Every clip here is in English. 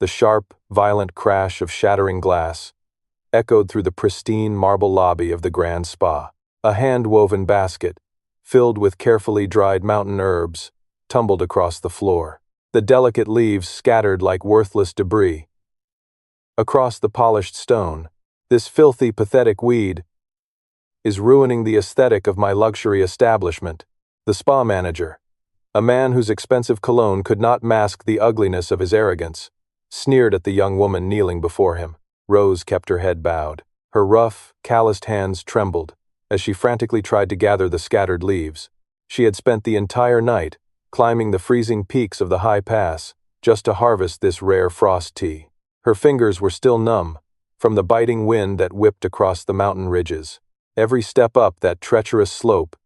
The sharp, violent crash of shattering glass echoed through the pristine marble lobby of the grand spa. A hand-woven basket, filled with carefully dried mountain herbs, tumbled across the floor. The delicate leaves scattered like worthless debris. Across the polished stone, this filthy, pathetic weed is ruining the aesthetic of my luxury establishment. The spa manager, a man whose expensive cologne could not mask the ugliness of his arrogance, sneered at the young woman kneeling before him. Rose kept her head bowed. Her rough, calloused hands trembled as she frantically tried to gather the scattered leaves. She had spent the entire night climbing the freezing peaks of the high pass just to harvest this rare frost tea. Her fingers were still numb from the biting wind that whipped across the mountain ridges. Every step up that treacherous slope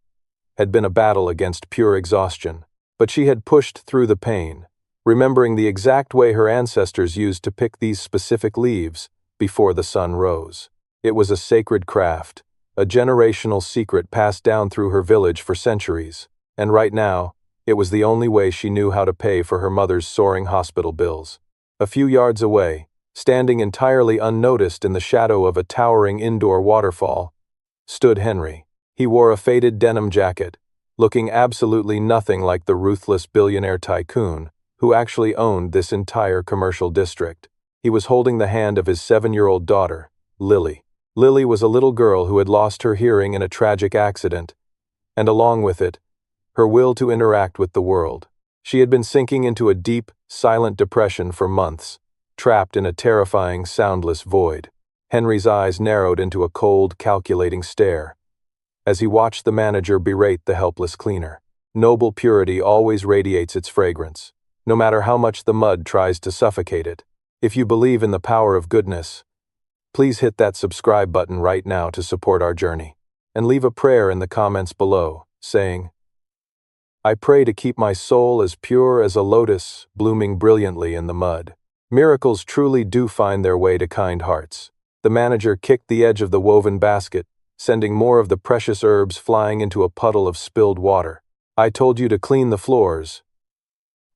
had been a battle against pure exhaustion, but she had pushed through the pain, remembering the exact way her ancestors used to pick these specific leaves before the sun rose. It was a sacred craft, a generational secret passed down through her village for centuries, and right now, it was the only way she knew how to pay for her mother's soaring hospital bills. A few yards away, standing entirely unnoticed in the shadow of a towering indoor waterfall, stood Henry. He wore a faded denim jacket, looking absolutely nothing like the ruthless billionaire tycoon who actually owned this entire commercial district. He was holding the hand of his 7-year-old daughter, Lily. Lily was a little girl who had lost her hearing in a tragic accident, and along with it, her will to interact with the world. She had been sinking into a deep, silent depression for months, trapped in a terrifying, soundless void. Henry's eyes narrowed into a cold, calculating stare as he watched the manager berate the helpless cleaner. Noble purity always radiates its fragrance, no matter how much the mud tries to suffocate it. If you believe in the power of goodness, please hit that subscribe button right now to support our journey, and leave a prayer in the comments below, saying, "I pray to keep my soul as pure as a lotus blooming brilliantly in the mud." Miracles truly do find their way to kind hearts. The manager kicked the edge of the woven basket, sending more of the precious herbs flying into a puddle of spilled water. "I told you to clean the floors,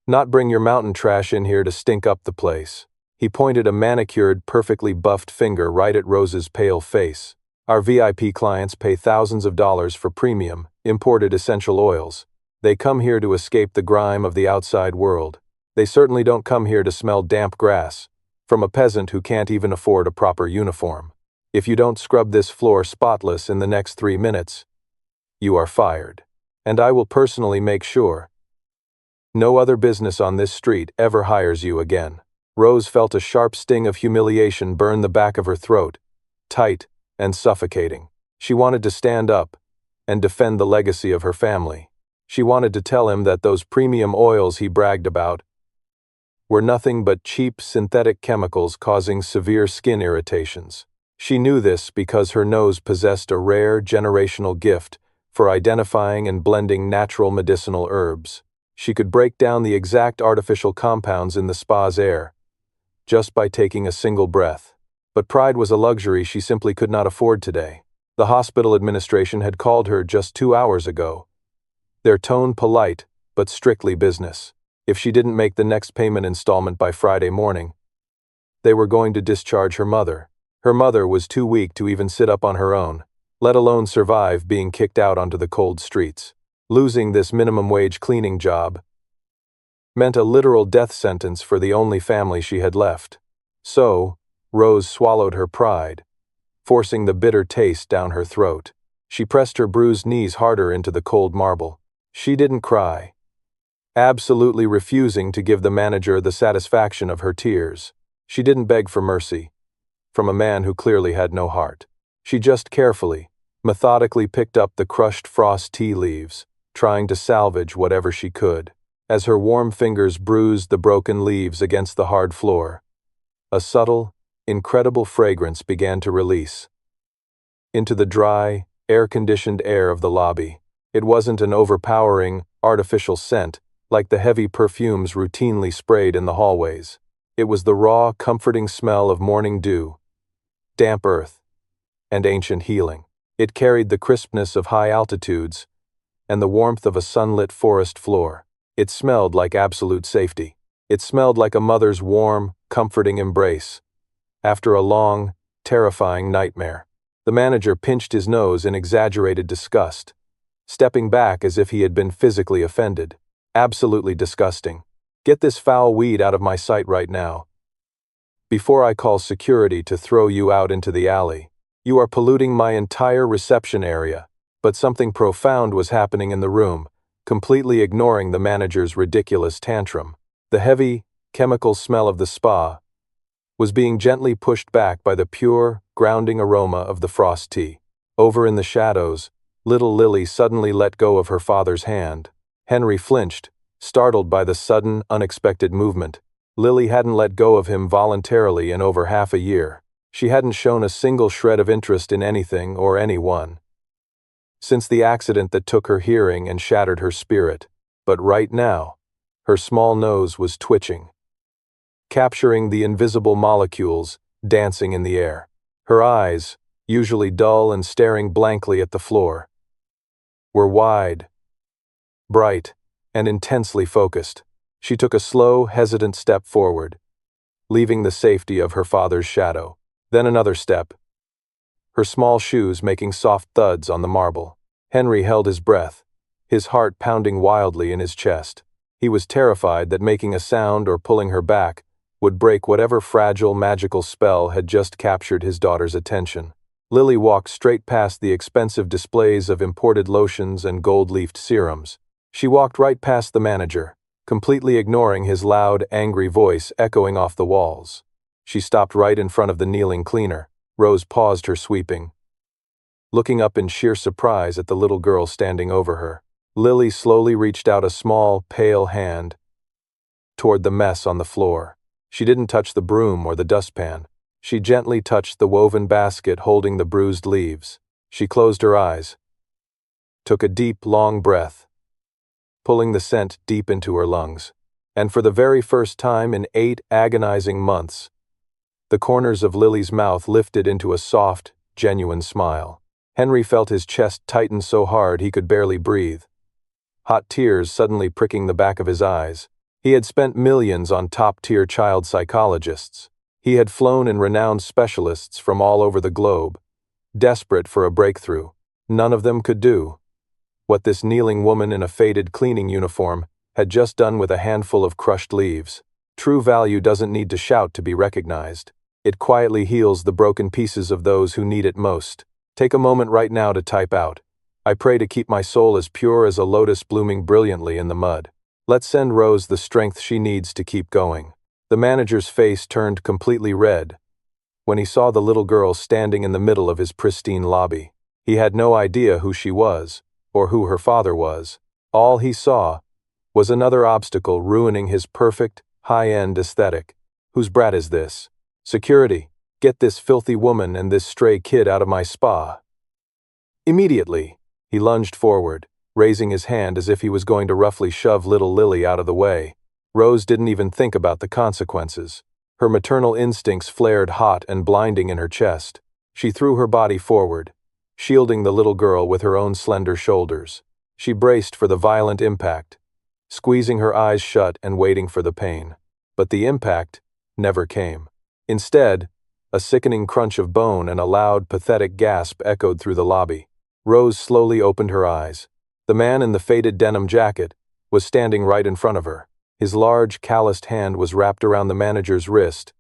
not bring your mountain trash in here to stink up the place." He pointed a manicured, perfectly buffed finger right at Rose's pale face. "Our VIP clients pay thousands of dollars for premium, imported essential oils. They come here to escape the grime of the outside world. They certainly don't come here to smell damp grass from a peasant who can't even afford a proper uniform. If you don't scrub this floor spotless in the next 3 minutes, you are fired. And I will personally make sure no other business on this street ever hires you again." Rose felt a sharp sting of humiliation burn the back of her throat, tight and suffocating. She wanted to stand up and defend the legacy of her family. She wanted to tell him that those premium oils he bragged about were nothing but cheap synthetic chemicals causing severe skin irritations. She knew this because her nose possessed a rare generational gift for identifying and blending natural medicinal herbs. She could break down the exact artificial compounds in the spa's air just by taking a single breath. But pride was a luxury she simply could not afford today. The hospital administration had called her just 2 hours ago, their tone polite but strictly business. If she didn't make the next payment installment by Friday morning, they were going to discharge her mother. Her mother was too weak to even sit up on her own, let alone survive being kicked out onto the cold streets. Losing this minimum wage cleaning job meant a literal death sentence for the only family she had left. So, Rose swallowed her pride, forcing the bitter taste down her throat. She pressed her bruised knees harder into the cold marble. She didn't cry, absolutely refusing to give the manager the satisfaction of her tears. She didn't beg for mercy from a man who clearly had no heart. She just carefully, methodically picked up the crushed frost tea leaves, trying to salvage whatever she could. As her warm fingers bruised the broken leaves against the hard floor, a subtle, incredible fragrance began to release into the dry, air-conditioned air of the lobby. It wasn't an overpowering, artificial scent like the heavy perfumes routinely sprayed in the hallways. It was the raw, comforting smell of morning dew, damp earth, and ancient healing. It carried the crispness of high altitudes and the warmth of a sunlit forest floor. It smelled like absolute safety. It smelled like a mother's warm, comforting embrace. After a long, terrifying nightmare, the manager pinched his nose in exaggerated disgust, stepping back as if he had been physically offended. Absolutely disgusting. Get this foul weed out of my sight right now, before I call security to throw you out into the alley. You are polluting my entire reception area. But something profound was happening in the room, completely ignoring the manager's ridiculous tantrum. The heavy, chemical smell of the spa was being gently pushed back by the pure, grounding aroma of the frost tea. Over in the shadows, little Lily suddenly let go of her father's hand. Henry flinched, startled by the sudden, unexpected movement. Lily hadn't let go of him voluntarily in over half a year. She hadn't shown a single shred of interest in anything or anyone since the accident that took her hearing and shattered her spirit. But right now, her small nose was twitching, capturing the invisible molecules dancing in the air. Her eyes, usually dull and staring blankly at the floor, were wide, bright, and intensely focused. She took a slow, hesitant step forward, leaving the safety of her father's shadow. Then another step, her small shoes making soft thuds on the marble. Henry held his breath, his heart pounding wildly in his chest. He was terrified that making a sound or pulling her back would break whatever fragile, magical spell had just captured his daughter's attention. Lily walked straight past the expensive displays of imported lotions and gold-leafed serums. She walked right past the manager, completely ignoring his loud, angry voice echoing off the walls. She stopped right in front of the kneeling cleaner. Rose paused her sweeping, looking up in sheer surprise at the little girl standing over her. Lily slowly reached out a small, pale hand toward the mess on the floor. She didn't touch the broom or the dustpan. She gently touched the woven basket holding the bruised leaves. She closed her eyes, took a deep, long breath, pulling the scent deep into her lungs. And for the very first time in 8 agonizing months, the corners of Lily's mouth lifted into a soft, genuine smile. Henry felt his chest tighten so hard he could barely breathe, hot tears suddenly pricking the back of his eyes. He had spent millions on top-tier child psychologists. He had flown in renowned specialists from all over the globe, desperate for a breakthrough. None of them could do what this kneeling woman in a faded cleaning uniform had just done with a handful of crushed leaves. True value doesn't need to shout to be recognized. It quietly heals the broken pieces of those who need it most. Take a moment right now to type out, "I pray to keep my soul as pure as a lotus blooming brilliantly in the mud." Let's send Rose the strength she needs to keep going. The manager's face turned completely red when he saw the little girl standing in the middle of his pristine lobby. He had no idea who she was, or who her father was. All he saw was another obstacle ruining his perfect, high-end aesthetic. Whose brat is this? Security, get this filthy woman and this stray kid out of my spa. Immediately, he lunged forward, raising his hand as if he was going to roughly shove little Lily out of the way. Rose didn't even think about the consequences. Her maternal instincts flared hot and blinding in her chest. She threw her body forward, shielding the little girl with her own slender shoulders. She braced for the violent impact, squeezing her eyes shut and waiting for the pain. But the impact never came. Instead, a sickening crunch of bone and a loud, pathetic gasp echoed through the lobby. Rose slowly opened her eyes. The man in the faded denim jacket was standing right in front of her. His large, calloused hand was wrapped around the manager's wrist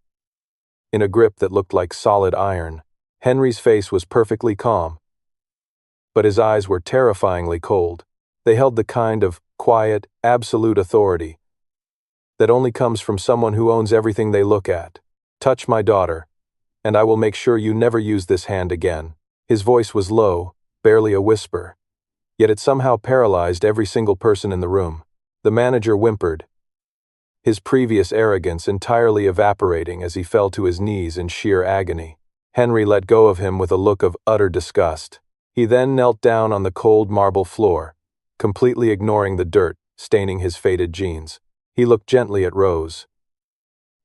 in a grip that looked like solid iron. Henry's face was perfectly calm, but his eyes were terrifyingly cold. They held the kind of quiet, absolute authority that only comes from someone who owns everything they look at. "Touch my daughter, and I will make sure you never use this hand again." His voice was low, barely a whisper, yet it somehow paralyzed every single person in the room. The manager whimpered, his previous arrogance entirely evaporating as he fell to his knees in sheer agony. Henry let go of him with a look of utter disgust. He then knelt down on the cold marble floor, completely ignoring the dirt staining his faded jeans. He looked gently at Rose,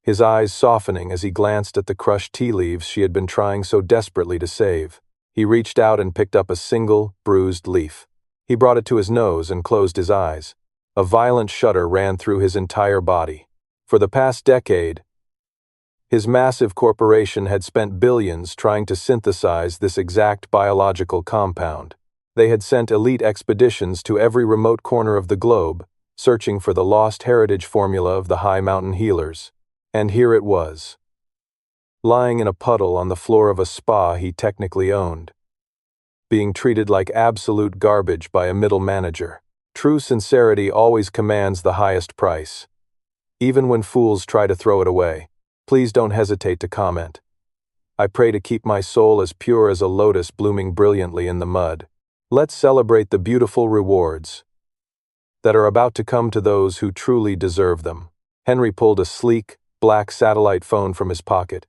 his eyes softening as he glanced at the crushed tea leaves she had been trying so desperately to save. He reached out and picked up a single, bruised leaf. He brought it to his nose and closed his eyes. A violent shudder ran through his entire body. For the past decade, His massive corporation had spent billions trying to synthesize this exact biological compound. They had sent elite expeditions to every remote corner of the globe, searching for the lost heritage formula of the high mountain healers. And here it was, lying in a puddle on the floor of a spa he technically owned, being treated like absolute garbage by a middle manager. True sincerity always commands the highest price, even when fools try to throw it away. Please don't hesitate to comment. I pray to keep my soul as pure as a lotus blooming brilliantly in the mud. Let's celebrate the beautiful rewards that are about to come to those who truly deserve them. Henry pulled a sleek, black satellite phone from his pocket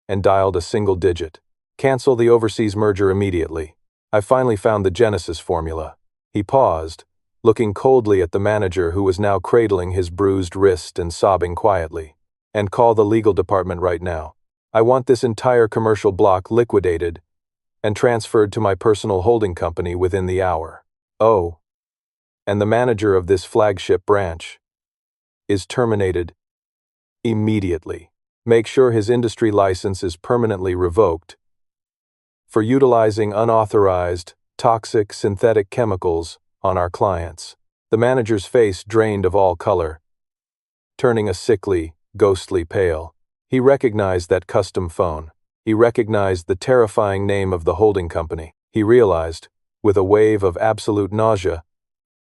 and dialed a single digit. Cancel the overseas merger immediately. I finally found the Genesis formula. He paused, looking coldly at the manager who was now cradling his bruised wrist and sobbing quietly. And call the legal department right now. I want this entire commercial block liquidated and transferred to my personal holding company within the hour. Oh, and the manager of this flagship branch is terminated immediately. Make sure his industry license is permanently revoked for utilizing unauthorized, toxic synthetic chemicals on our clients. The manager's face drained of all color, turning a sickly, ghostly pale. He recognized that custom phone. He recognized the terrifying name of the holding company. He realized, with a wave of absolute nausea,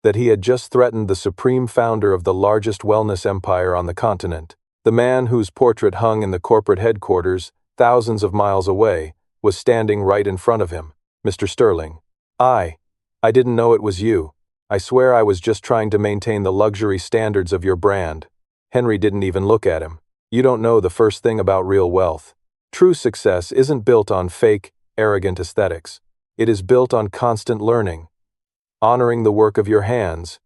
that he had just threatened the supreme founder of the largest wellness empire on the continent. The man whose portrait hung in the corporate headquarters, thousands of miles away, was standing right in front of him. Mr. Sterling. I didn't know it was you. I swear I was just trying to maintain the luxury standards of your brand. Henry didn't even look at him. You don't know the first thing about real wealth. True success isn't built on fake, arrogant aesthetics. It is built on constant learning, honoring the work of your hands,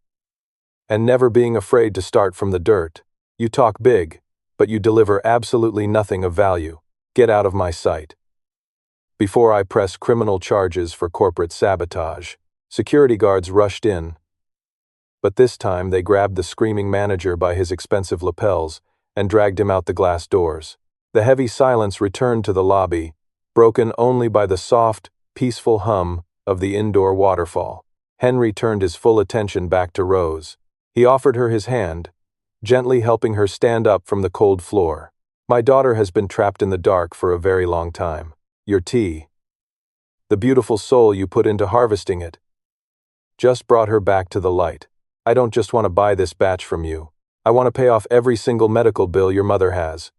and never being afraid to start from the dirt. You talk big, but you deliver absolutely nothing of value. Get out of my sight before I press criminal charges for corporate sabotage. Security guards rushed in, but this time they grabbed the screaming manager by his expensive lapels and dragged him out the glass doors. The heavy silence returned to the lobby, broken only by the soft, peaceful hum of the indoor waterfall. Henry turned his full attention back to Rose. He offered her his hand, gently helping her stand up from the cold floor. My daughter has been trapped in the dark for a very long time. Your tea, the beautiful soul you put into harvesting it, just brought her back to the light. I don't just want to buy this batch from you. I want to pay off every single medical bill your mother has,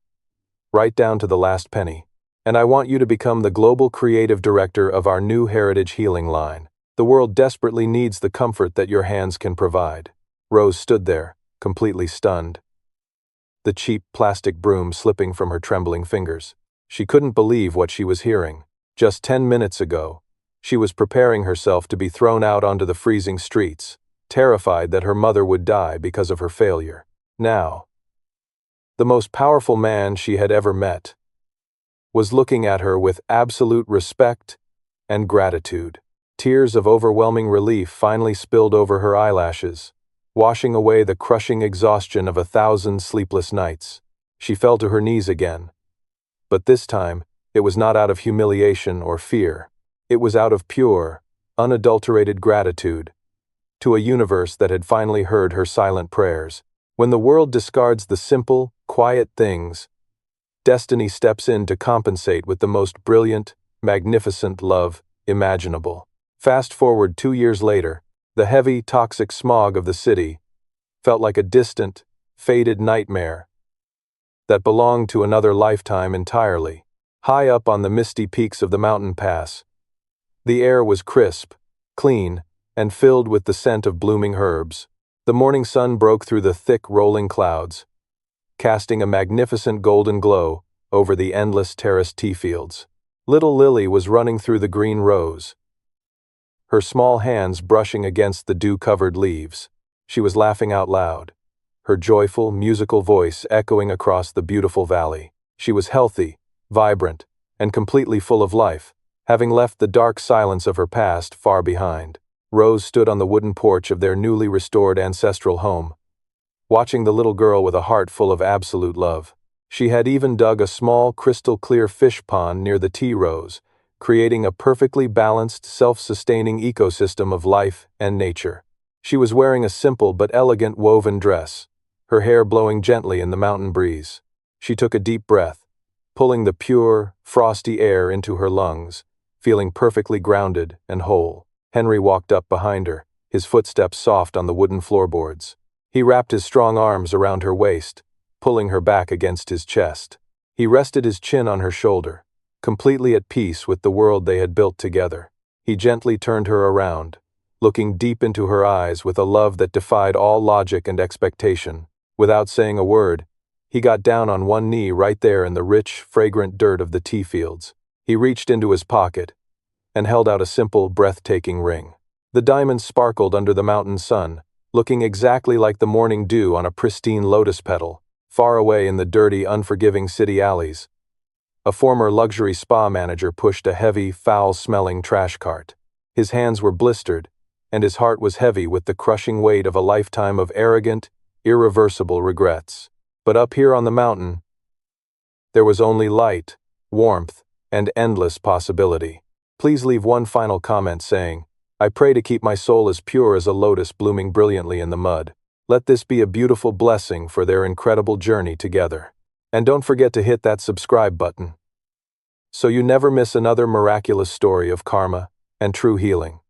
right down to the last penny. And I want you to become the global creative director of our new heritage healing line. The world desperately needs the comfort that your hands can provide. Rose stood there, completely stunned, the cheap plastic broom slipping from her trembling fingers. She couldn't believe what she was hearing. Just 10 minutes ago, she was preparing herself to be thrown out onto the freezing streets, terrified that her mother would die because of her failure. Now, the most powerful man she had ever met was looking at her with absolute respect and gratitude. Tears of overwhelming relief finally spilled over her eyelashes, washing away the crushing exhaustion of 1,000 sleepless nights. She fell to her knees again. But this time, it was not out of humiliation or fear. It was out of pure, unadulterated gratitude to a universe that had finally heard her silent prayers. When the world discards the simple, quiet things, destiny steps in to compensate with the most brilliant, magnificent love imaginable. Fast forward 2 years later, the heavy, toxic smog of the city felt like a distant, faded nightmare that belonged to another lifetime entirely. High up on the misty peaks of the mountain pass, the air was crisp, clean, and filled with the scent of blooming herbs. The morning sun broke through the thick, rolling clouds, casting a magnificent golden glow over the endless terraced tea fields. Little Lily was running through the green rows, her small hands brushing against the dew-covered leaves. She was laughing out loud, her joyful, musical voice echoing across the beautiful valley. She was healthy, vibrant, and completely full of life, having left the dark silence of her past far behind. Rose stood on the wooden porch of their newly restored ancestral home, watching the little girl with a heart full of absolute love. She had even dug a small crystal-clear fish pond near the tea rose, creating a perfectly balanced, self-sustaining ecosystem of life and nature. She was wearing a simple but elegant woven dress, her hair blowing gently in the mountain breeze. She took a deep breath, pulling the pure, frosty air into her lungs, feeling perfectly grounded and whole. Henry walked up behind her, his footsteps soft on the wooden floorboards. He wrapped his strong arms around her waist, pulling her back against his chest. He rested his chin on her shoulder, completely at peace with the world they had built together. He gently turned her around, looking deep into her eyes with a love that defied all logic and expectation. Without saying a word, he got down on one knee right there in the rich, fragrant dirt of the tea fields. He reached into his pocket and held out a simple, breathtaking ring. The diamonds sparkled under the mountain sun, looking exactly like the morning dew on a pristine lotus petal. Far away in the dirty, unforgiving city alleys, a former luxury spa manager pushed a heavy, foul-smelling trash cart. His hands were blistered, and his heart was heavy with the crushing weight of a lifetime of arrogant, irreversible regrets. But up here on the mountain, there was only light, warmth, and endless possibility. Please leave one final comment saying, "I pray to keep my soul as pure as a lotus blooming brilliantly in the mud." Let this be a beautiful blessing for their incredible journey together. And don't forget to hit that subscribe button, so you never miss another miraculous story of karma and true healing.